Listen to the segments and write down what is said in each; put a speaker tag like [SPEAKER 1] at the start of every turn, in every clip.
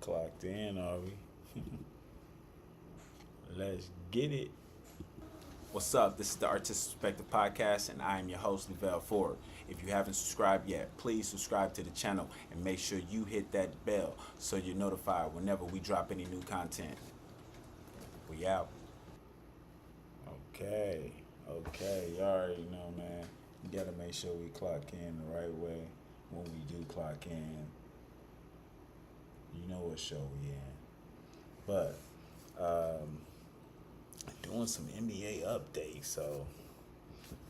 [SPEAKER 1] Clocked in, are we? Let's get it. What's up? This is the Artist Perspective Podcast, and I am your host, Lavelle Ford. If you haven't subscribed yet, please subscribe to the channel and make sure you hit that bell so you're notified whenever we drop any new content. We out. Okay, okay. You already know, man. You gotta make sure we clock in the right way. When we do clock in, you know what show we in. But doing some NBA updates. So,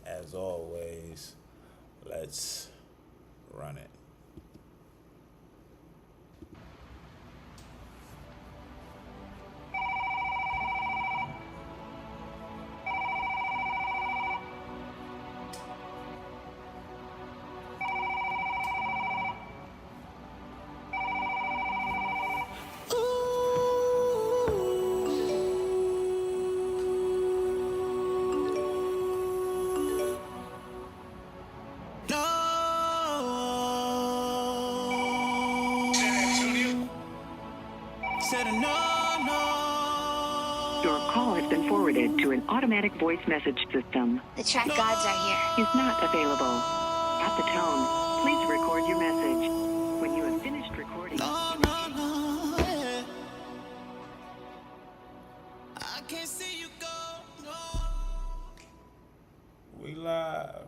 [SPEAKER 1] as always, let's run it.
[SPEAKER 2] Your call has been forwarded to an automatic voice message system.
[SPEAKER 3] The track gods are here.
[SPEAKER 2] Is not available. At the tone, please record your message. When you have finished recording,
[SPEAKER 4] I can't see you go, no.
[SPEAKER 1] We live.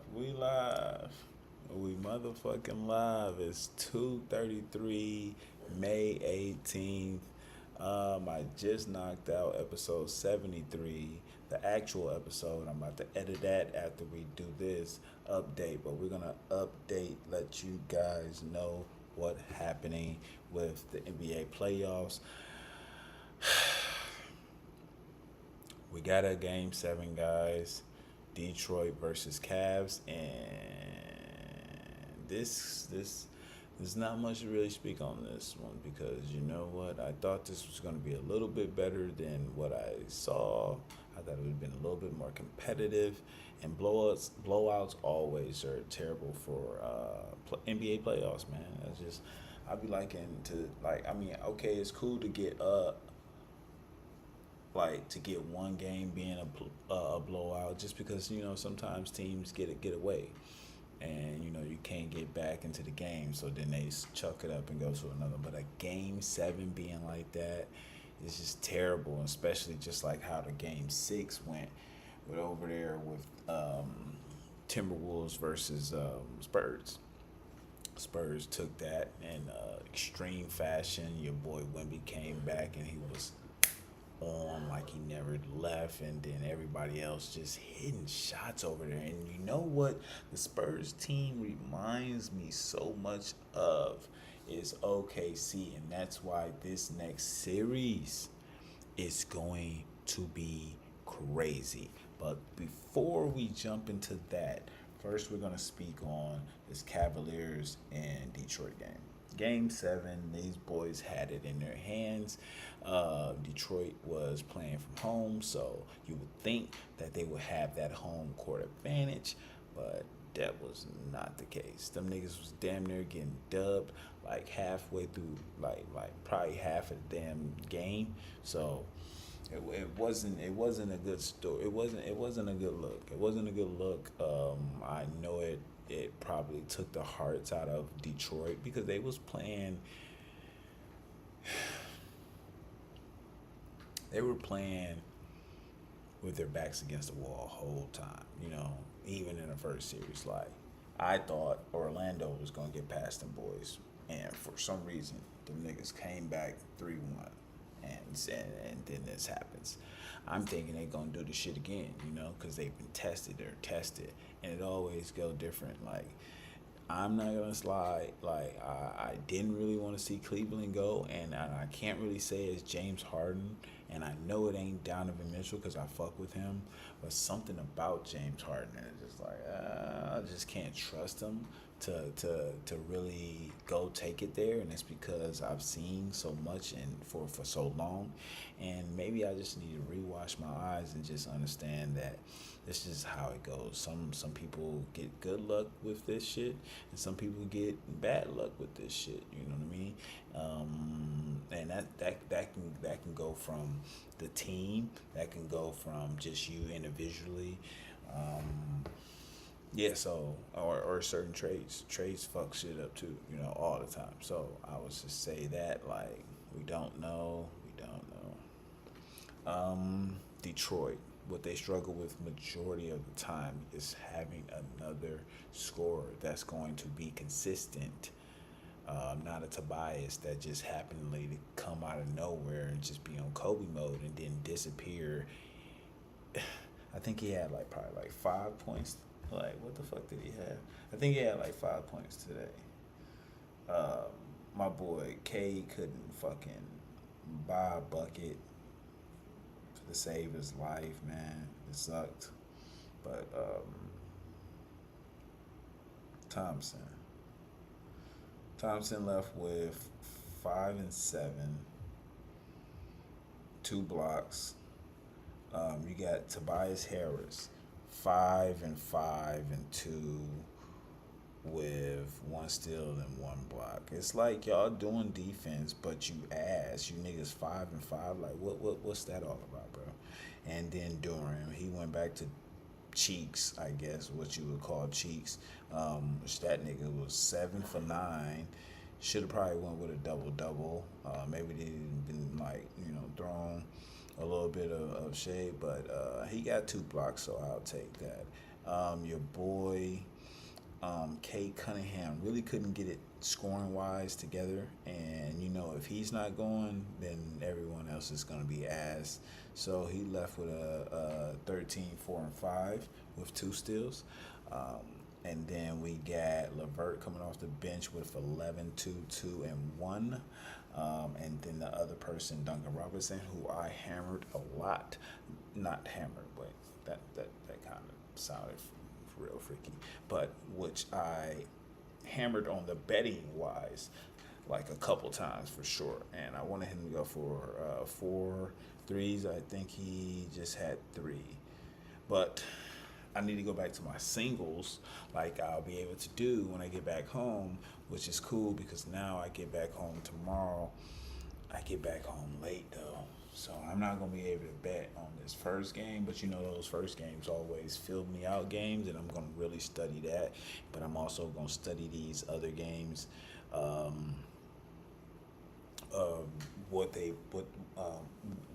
[SPEAKER 1] We motherfucking live. It's 2:33, May 18th. I just knocked out episode 73, the actual episode. I'm about to edit that after we do this update, but we're gonna update, let you guys know what's happening with the NBA playoffs. We got a game 7, guys. Detroit versus Cavs, and there's not much to really speak on this one because you know what? I thought this was going to be a little bit better than what I saw. I thought it would have been a little bit more competitive, and blowouts always are terrible for NBA playoffs, man. That's just, I'd be liking to, okay, it's cool to get to get one game being a blowout, just because sometimes teams get away, and you can't get back into the game, so then they chuck it up and go to another. But a game 7 being like that is just terrible, especially just like how the game 6 went with over there with Timberwolves versus Spurs. Spurs took that in extreme fashion. Your boy Wemby came back and he was on like he never left, and then everybody else just hitting shots over there. And you know what the Spurs team reminds me so much of is OKC, and that's why this next series is going to be crazy. But before we jump into that, first we're going to speak on this Cavaliers and Detroit game. Game 7, these boys had it in their hands. Detroit was playing from home, so you would think that they would have that home court advantage, but that was not the case. Them niggas was damn near getting dubbed like halfway through, like probably half of the damn game. So it wasn't a good story. It wasn't a good look. It wasn't a good look. I know it probably took the hearts out of Detroit because they was playing. They were playing with their backs against the wall the whole time. Even in the first series, like I thought Orlando was gonna get past them boys, and for some reason, them niggas came back 3-1, and then this happens. I'm thinking they gonna do the shit again, because they've been tested. They're tested, and it always go different. Like, I'm not gonna slide. Like, I didn't really want to see Cleveland go, and I can't really say it's James Harden, and I know it ain't Donovan Mitchell because I fuck with him, but something about James Harden is just like I just can't trust him to really go take it there, and it's because I've seen so much and for so long, and maybe I just need to rewash my eyes and just understand that this is how it goes. Some people get good luck with this shit, and some people get bad luck with this shit. You know what I mean? And that can go from the team, that can go from just you individually. Yeah, so or certain trades fuck shit up too, all the time. So I would just say that, like, we don't know. Detroit, what they struggle with majority of the time is having another scorer that's going to be consistent. Not a Tobias that just happened to come out of nowhere and just be on Kobe mode and then disappear. I think he had probably 5 points. Like, what the fuck did he have? I think he had 5 points today. My boy K couldn't fucking buy a bucket to save his life, man. It sucked. But Thompson left with 5 and 7, 2 blocks. You got Tobias Harris, 5 and 5 and 2 with 1 steal and 1 block. It's like y'all doing defense, but you niggas 5 and 5. Like, what's that all about, bro? And then Durham, he went back to Cheeks, I guess, what you would call Cheeks. Which that nigga was 7 for 9. Should have probably went with a double. Maybe they didn't been thrown a little bit of shade, but he got 2 blocks, so I'll take that. Your boy Kate Cunningham really couldn't get it scoring wise together, and if he's not going, then everyone else is going to be ass. So he left with a 13, 4 and 5 with 2 steals. And then we got Levert coming off the bench with 11, 2, 2, and 1. And then the other person, Duncan Robinson, who I hammered a lot. Not hammered, but that kind of sounded real freaky. But which I hammered on the betting wise like a couple times for sure. And I wanted him to go for 4 threes. I think he just had 3. But I need to go back to my singles like I'll be able to do when I get back home, which is cool because now I get back home tomorrow. I get back home late though, so I'm not going to be able to bet on this first game, but those first games always fill me out games, and I'm going to really study that. But I'm also going to study these other games,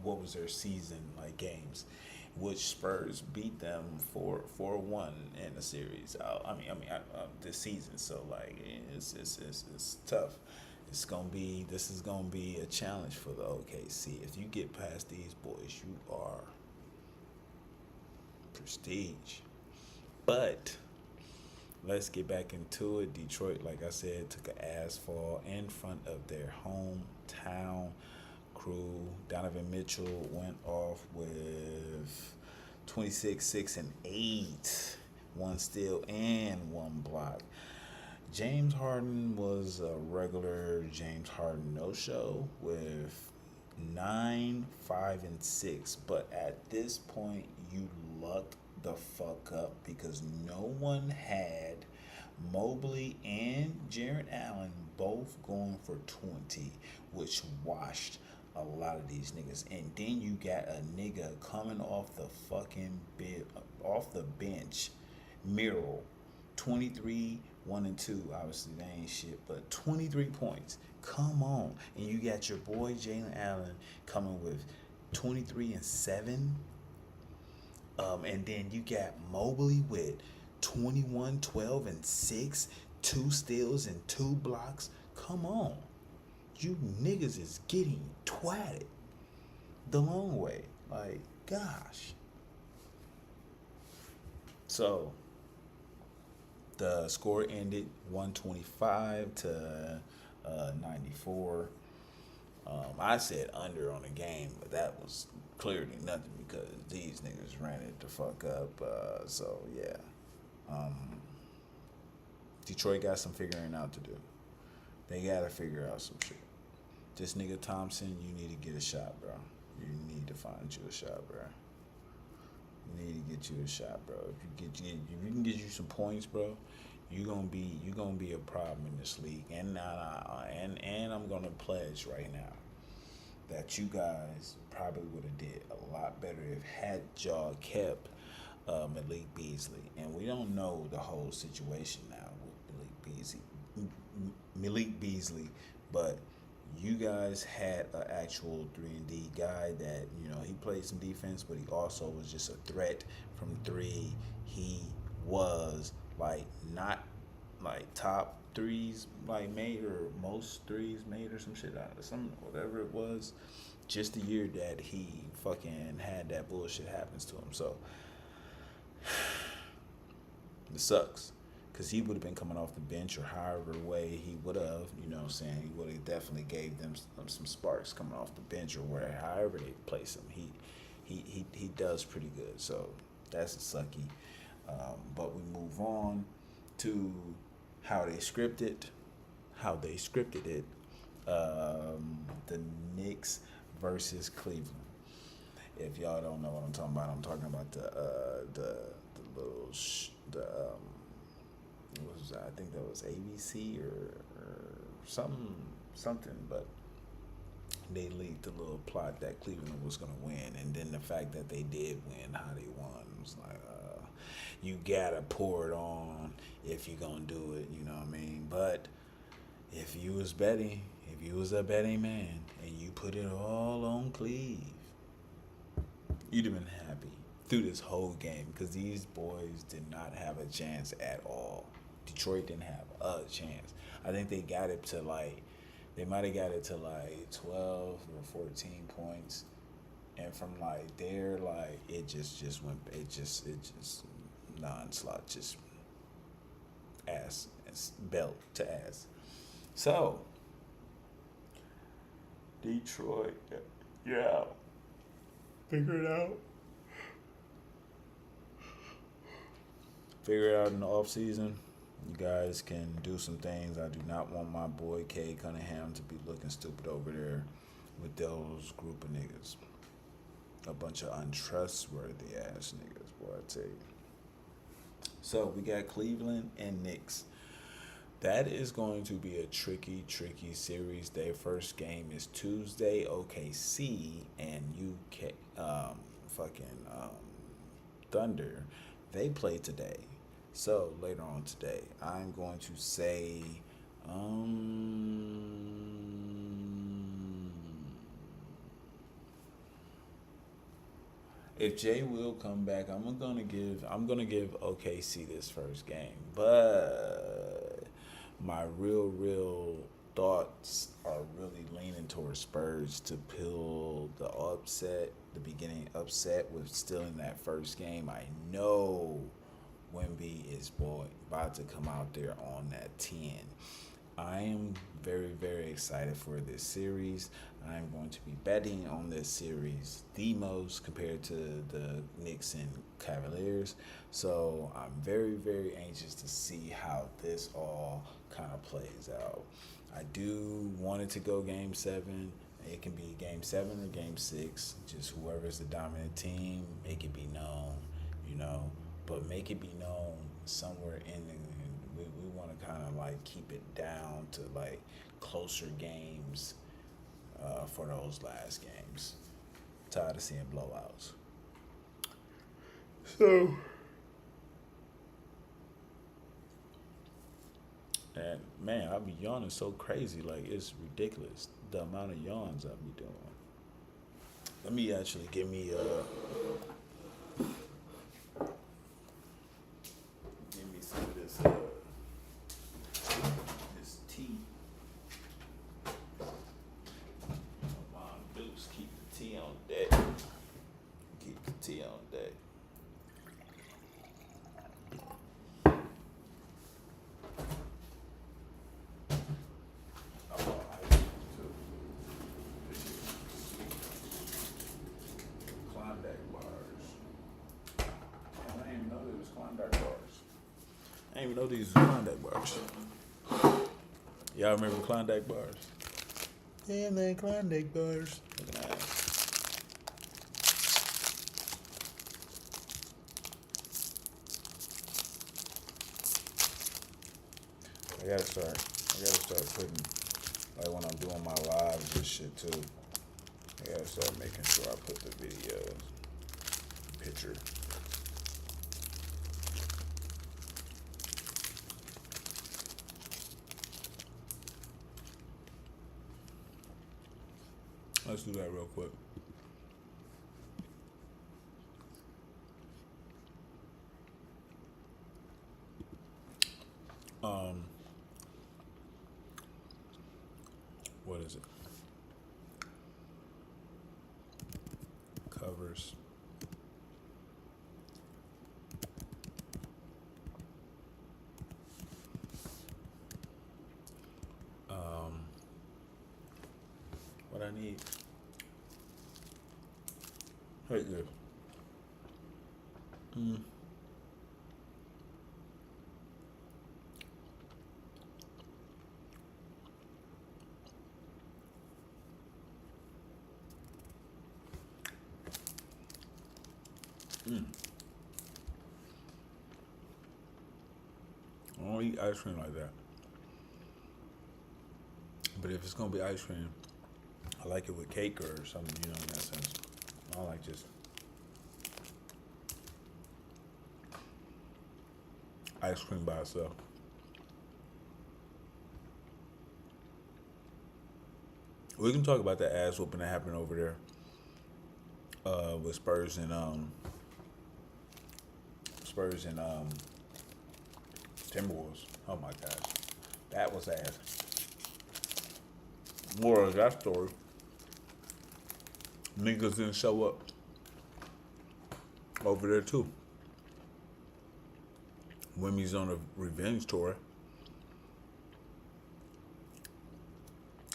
[SPEAKER 1] what was their season like games, which Spurs beat them 4-1 in the series. This season. So it's tough. This is gonna be a challenge for the OKC. If you get past these boys, you are prestige. But let's get back into it. Detroit, like I said, took an ass fall in front of their hometown crew. Donovan Mitchell went off with 26, 6, and 8, 1 steal and 1 block. James Harden was a regular James Harden no-show with 9, 5, and 6. But at this point, you lucked the fuck up because no one had Mobley and Jarrett Allen both going for 20, which washed a lot of these niggas. And then you got a nigga coming off the fucking off the bench, Miro, 23, 1 and 2. Obviously they ain't shit, but 23 points. Come on. And you got your boy Jalen Allen coming with 23 and 7. And then you got Mobley with 21, 12, and 6, 2 steals and 2 blocks. Come on. You niggas is getting twatted the long way. Like, gosh. So, the score ended 125 to 94. I said under on the game, but that was clearly nothing because these niggas ran it the fuck up. So, yeah. Detroit got some figuring out to do. They gotta figure out some shit. This nigga Thompson, you need to get a shot, bro. You need to find you a shot, bro. You need to get you a shot, bro. If you can get you some points, bro, you gonna be a problem in this league. And I'm gonna pledge right now that you guys probably would have did a lot better if had y'all kept Malik Beasley. And we don't know the whole situation now with Malik Beasley, but you guys had an actual 3-and-D guy that, you know, he played some defense, but he also was just a threat from three. He was like not like top threes like made, or most threes made, or some shit out of some whatever it was. Just the year that he fucking had that bullshit happens to him. So it sucks. Because he would have been coming off the bench, or however way he would have, you know what I'm saying, he would have definitely gave them some sparks coming off the bench, or where however they place him. He does pretty good. So that's a sucky. But we move on to how they scripted it. The Knicks versus Cleveland. If y'all don't know what I'm talking about the little what was that? I think that was ABC or something, but they leaked the little plot that Cleveland was going to win, and then the fact that they did win, how they won, was like, you gotta pour it on if you're going to do it, you know what I mean? But if you was a betting man, and you put it all on Cleve, you'd have been happy through this whole game, because these boys did not have a chance at all. Detroit didn't have a chance. I think they got it to they might have got it to 12 or 14 points, and from there, it just went, it just non-slot, just ass, belt to ass. So Detroit, you're out. Figure it out. Figure it out in the off season. You guys can do some things. I do not want my boy K Cunningham to be looking stupid over there with those group of niggas. A bunch of untrustworthy ass niggas, boy, I tell you. So we got Cleveland and Knicks. That is going to be a tricky series. Their first game is Tuesday. OKC and UK Thunder, they play today. So later on today, I'm going to say if Jay will come back, I'm gonna give OKC this first game. But my real thoughts are really leaning towards Spurs to pull the beginning upset with stealing that first game. I know Wemby is about to come out there on that 10. I am very excited for this series. I'm going to be betting on this series the most compared to the Knicks and Cavaliers. So I'm very anxious to see how this all kind of plays out. I do want it to go Game 7. It can be Game 7 or Game 6. Just whoever's the dominant team, make it be known, you know. But make it be known somewhere we want to kind of keep it down to closer games for those last games. Tired of seeing blowouts. So, and man, I be yawning so crazy, it's ridiculous the amount of yawns I be doing. Let me actually give me some of this tea. Mom Deuce, keep the tea on deck. Keep the tea on deck. Klondike bars. even know these are Klondike bars. Y'all remember Klondike bars? Yeah, man, Klondike bars. Look at that. I gotta start putting, like when I'm doing my lives and shit too. I gotta start making sure I put the videos, picture. Let's do that real quick. What is it? Covers. What I need. Right there. I don't eat ice cream like that. But if it's gonna be ice cream, I like it with cake or something, you know, in that sense. I don't like just ice cream by itself. We can talk about that ass whooping that happened over there with Spurs and Timberwolves. Oh my gosh, that was ass. More of that story. Niggas didn't show up over there too. Wemmy's on a revenge tour.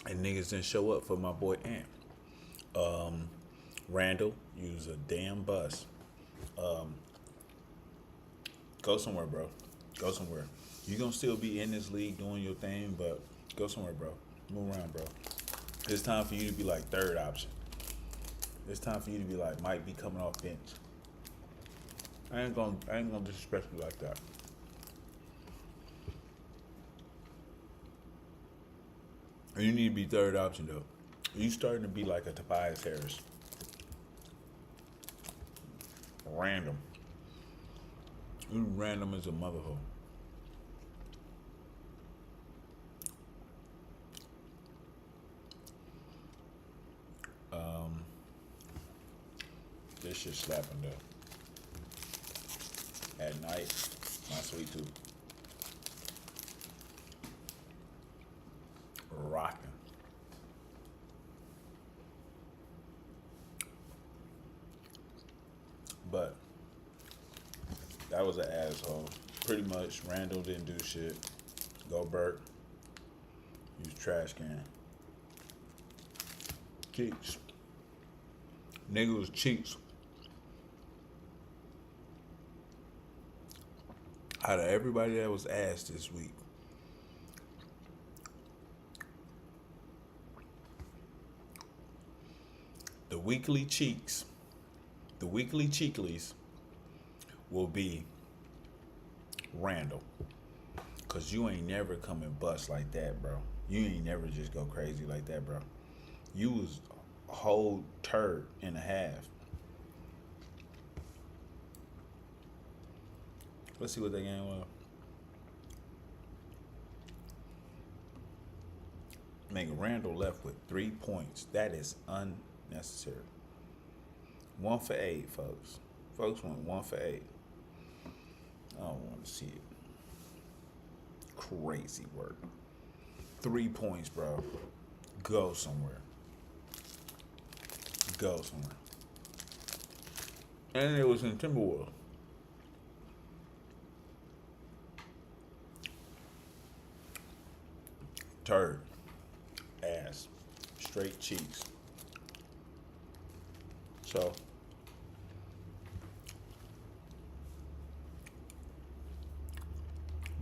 [SPEAKER 1] And niggas didn't show up for my boy Ant. Randall, you was a damn bus. Go somewhere, bro. Go somewhere. You gonna still be in this league doing your thing, but go somewhere, bro. Move around, bro. It's time for you to be like third option. It's time for you to be like might be coming off bench. I ain't gonna disrespect you like that. You need to be third option though. You starting to be like a Tobias Harris. Random. You random as a motherfucker. This shit slapping though. At night, my sweet tooth. Rocking. But that was an asshole. Pretty much, Randall didn't do shit. Gobert, he was trash can. Cheeks. Nigga was cheeks. Out of everybody that was asked this week, the weekly cheeklies will be Randall. Cause you ain't never come and bust like that, bro. You ain't never just go crazy like that, bro. You was a whole turd and a half. Let's see what that game was. Nigga, Randall left with 3 points. That is unnecessary. 1 for 8, folks. Folks went 1 for 8. I don't want to see it. Crazy work. 3 points, bro. Go somewhere. Go somewhere. And it was in Timberwolves. Turd. Ass. Straight cheeks. So,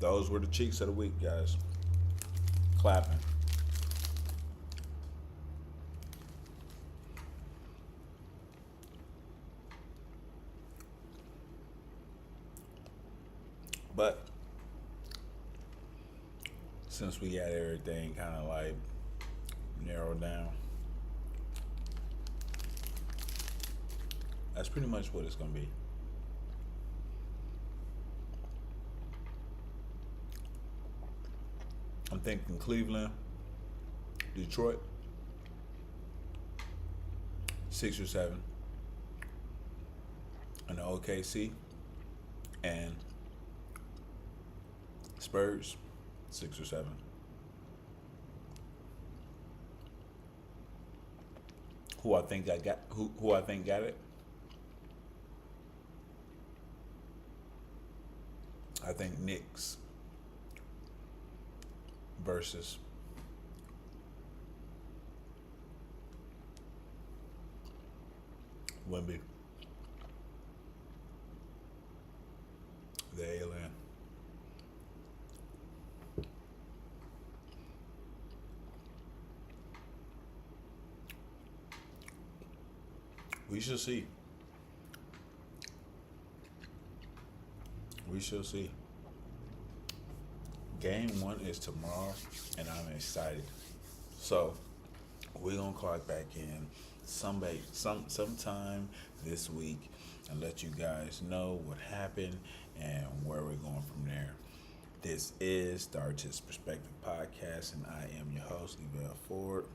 [SPEAKER 1] those were the cheeks of the week, guys. Clapping. But since we got everything kind of like narrowed down, that's pretty much what it's going to be. I'm thinking Cleveland, Detroit, 6 or 7, and the OKC, and Spurs, 6 or 7. Who I think got it? I think Knicks versus Wemby, the alien. We shall see. We shall see. Game 1 is tomorrow, and I'm excited. So we're gonna clock back in sometime this week and let you guys know what happened and where we're going from there. This is the Artist Perspective Podcast, and I am your host, Lavelle Ford.